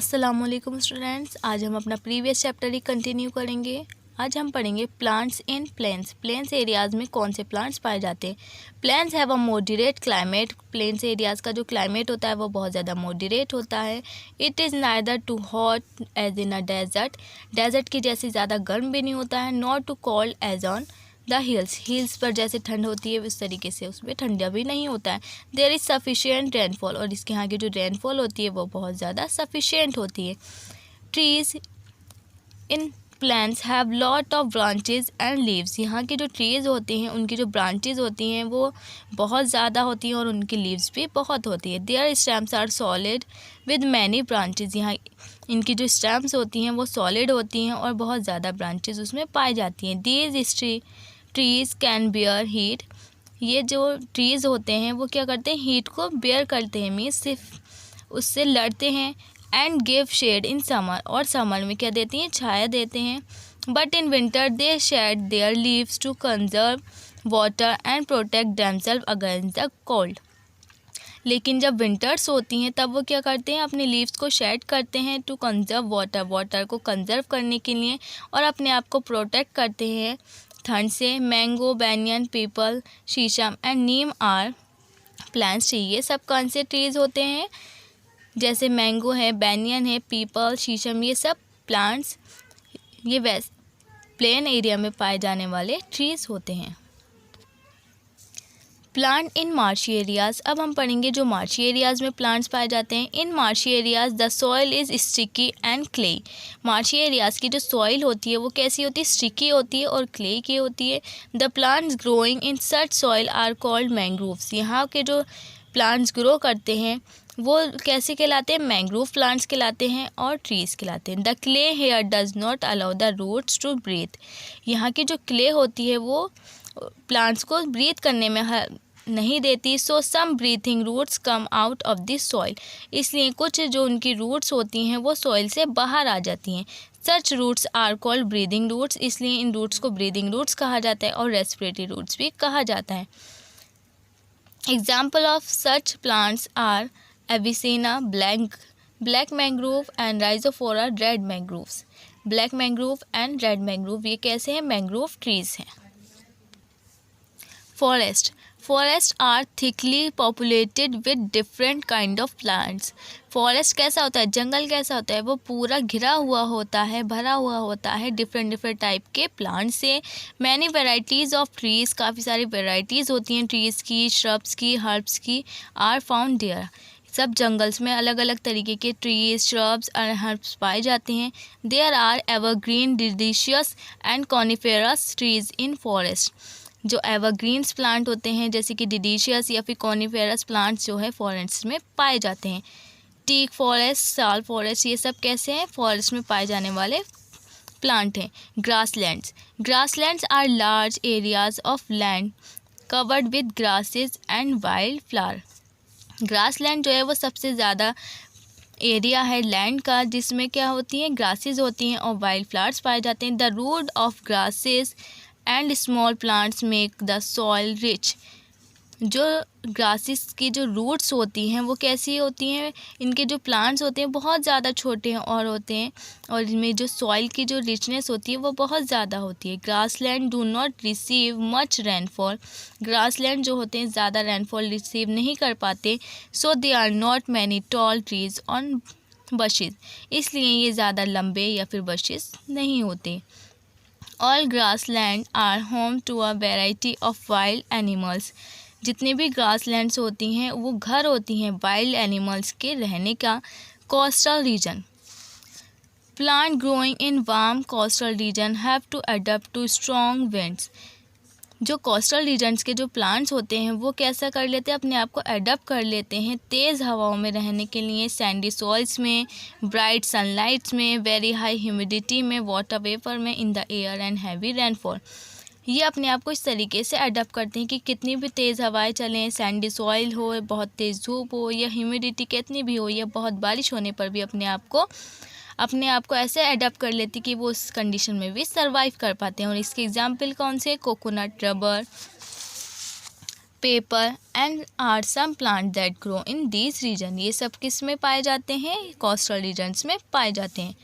अस्सलामुअलैकुम स्टूडेंट्स, आज हम अपना प्रीवियस चैप्टर ही कंटिन्यू करेंगे। आज हम पढ़ेंगे plants in plains. Plains areas में कौन से प्लांट्स पाए जाते हैं। Plains have a moderate climate. Plains areas का जो क्लाइमेट होता है वो बहुत ज़्यादा मॉडरेट होता है। It is neither too hot as in a desert. Desert की जैसे ज़्यादा गर्म भी नहीं होता है, not too cold as on the hills पर जैसे ठंड होती है उस तरीके से उसमें ठंडा भी नहीं होता है। देयर इज़ सफिशिएंट रेनफॉल, और इसके यहाँ की जो रेनफॉल होती है वो बहुत ज़्यादा सफिशिएंट होती है। Trees in plants have lot of branches and leaves. यहाँ की जो ट्रीज़ होती हैं उनकी जो ब्रांचेज होती हैं वो बहुत ज़्यादा होती हैं और उनकी लीव्स भी बहुत होती है। Their stems are solid with many branches. यहाँ इनकी जो स्टेम्स होती हैं वो सॉलिड होती हैं और बहुत ज़्यादा ब्रांचेज उसमें पाई जाती हैं। These trees can bear heat. ये जो ट्रीज़ होते हैं वो क्या करते हैं, हीट को बेयर करते हैं, मीन्स सिर्फ उससे लड़ते हैं। And give shade in summer, और समर में क्या देती हैं, छाया देते हैं। But in winter they shed their leaves to conserve water and protect themselves against the cold. लेकिन जब विंटर्स होती हैं तब वो क्या करते हैं, अपने लीव्स को शेड करते हैं टू कंजर्व वाटर को कंजर्व करने के लिए, और अपने आप को प्रोटेक्ट करते हैं ठंड से। मैंगो, बैनियन, पीपल, शीशम एंड नीम आर प्लांट्स। ये सब कौन से ट्रीज़ होते हैं, जैसे मैंगो है, बैनियन है, पीपल, शीशम, ये सब प्लांट्स ये प्लेन एरिया में पाए जाने वाले ट्रीज़ होते हैं। Plant in marshy areas. अब हम पढ़ेंगे जो मार्शी एरियाज़ में प्लांट्स पाए जाते हैं। In marshy areas the soil is sticky and clay. Marshy areas की जो सॉइल होती है वो कैसी होती है, स्टिकी होती है और क्ले की होती है। The plants growing in such soil are called mangroves. यहाँ के जो प्लांट्स ग्रो करते हैं वो कैसे कहलाते हैं, मैंग्रोव प्लांट्स कहलाते हैं और ट्रीज़ कहलाते हैं। The clay here does not allow the roots to breathe. यहाँ की जो क्ले होती है वो प्लांट्स को ब्रीथ करने में नहीं देती। So some breathing roots come out of this soil. इसलिए कुछ जो उनकी रूट्स होती हैं वो सॉइल से बाहर आ जाती हैं। Such roots are called breathing roots. इसलिए इन रूट्स को ब्रीदिंग रूट्स कहा जाता है और रेस्पिरेटरी रूट्स भी कहा जाता है। Example of such plants are Avicennia, black mangrove and Rhizophora, red mangroves. Black mangrove and red mangrove ये कैसे हैं, मैंग्रोव ट्रीज़ हैं। Forest are thickly populated with different kind of plants. Forest कैसा होता है, जंगल कैसा होता है, वो पूरा घिरा हुआ होता है, भरा हुआ होता है डिफरेंट टाइप के प्लांट से। मैनी वेराइटीज़ ऑफ ट्रीज़, काफ़ी सारी वेराइटीज़ होती हैं ट्रीज़ की, श्रब्स की, हर्ब्स की, आर फाउंड देयर। सब जंगल्स में अलग अलग तरीके के ट्रीज, श्रब्स और हर्ब्स पाए जाते हैं। There are evergreen, delicious and coniferous trees in forest. जो एवरग्रीन्स प्लांट होते हैं जैसे कि डिलीशियस या फिर कॉनिफेरस प्लांट्स जो है फॉरेस्ट में पाए जाते हैं। टीक फॉरेस्ट, साल फॉरेस्ट, ये सब कैसे हैं, फॉरेस्ट में पाए जाने वाले प्लांट हैं। Grasslands are large areas of land covered with grasses and wild flower. Grassland जो है वो सबसे ज़्यादा एरिया है लैंड का जिसमें क्या होती हैं, ग्रासेस होती हैं और वाइल्ड फ्लावर्स पाए जाते हैं। The root of grasses and small plants make the soil rich. जो ग्रासेस की जो रूट्स होती हैं वो कैसी होती हैं, इनके जो प्लांट्स होते हैं बहुत ज़्यादा छोटे और होते हैं, और इनमें जो सॉइल की जो रिचनेस होती है वो बहुत ज़्यादा होती है। Grassland do not receive much rainfall. Grassland जो होते हैं ज़्यादा रेनफॉल रिसीव नहीं कर पाते। So they are not many tall trees on bushes. इसलिए ये ज़्यादा लंबे या फिर बशेज नहीं होते। All grassland are home to a variety of wild animals. जितनी भी ग्रासलैंड्स होती हैं वो घर होती हैं वाइल्ड एनिमल्स के रहने का। Coastal region, plant growing in warm coastal region have to adapt to strong winds. जो कोस्टल रीजन्स के जो प्लांट्स होते हैं वो कैसा कर लेते हैं, अपने आप को अडप्ट कर लेते हैं तेज़ हवाओं में रहने के लिए, सैंडी सॉइल्स में, ब्राइट सनलाइट्स में, वेरी हाई ह्यूमिडिटी में, वाटर वेपर में, in the air and heavy rainfall. ये अपने आप को इस तरीके से अडप्ट करते हैं कि कितनी भी तेज़ हवाएं चलें, सैंडी सॉइल हो, बहुत तेज़ धूप हो या ह्यूमिडिटी कितनी भी हो या बहुत बारिश होने पर भी अपने आप को ऐसे अडप्ट कर लेती कि वो उस कंडीशन में भी सर्वाइव कर पाते हैं। और इसके एग्जाम्पल कौन से, coconut, rubber, paper and are some plant that grow in these region. ये सब किस में पाए जाते हैं? कोस्टल रीजन्स में पाए जाते हैं।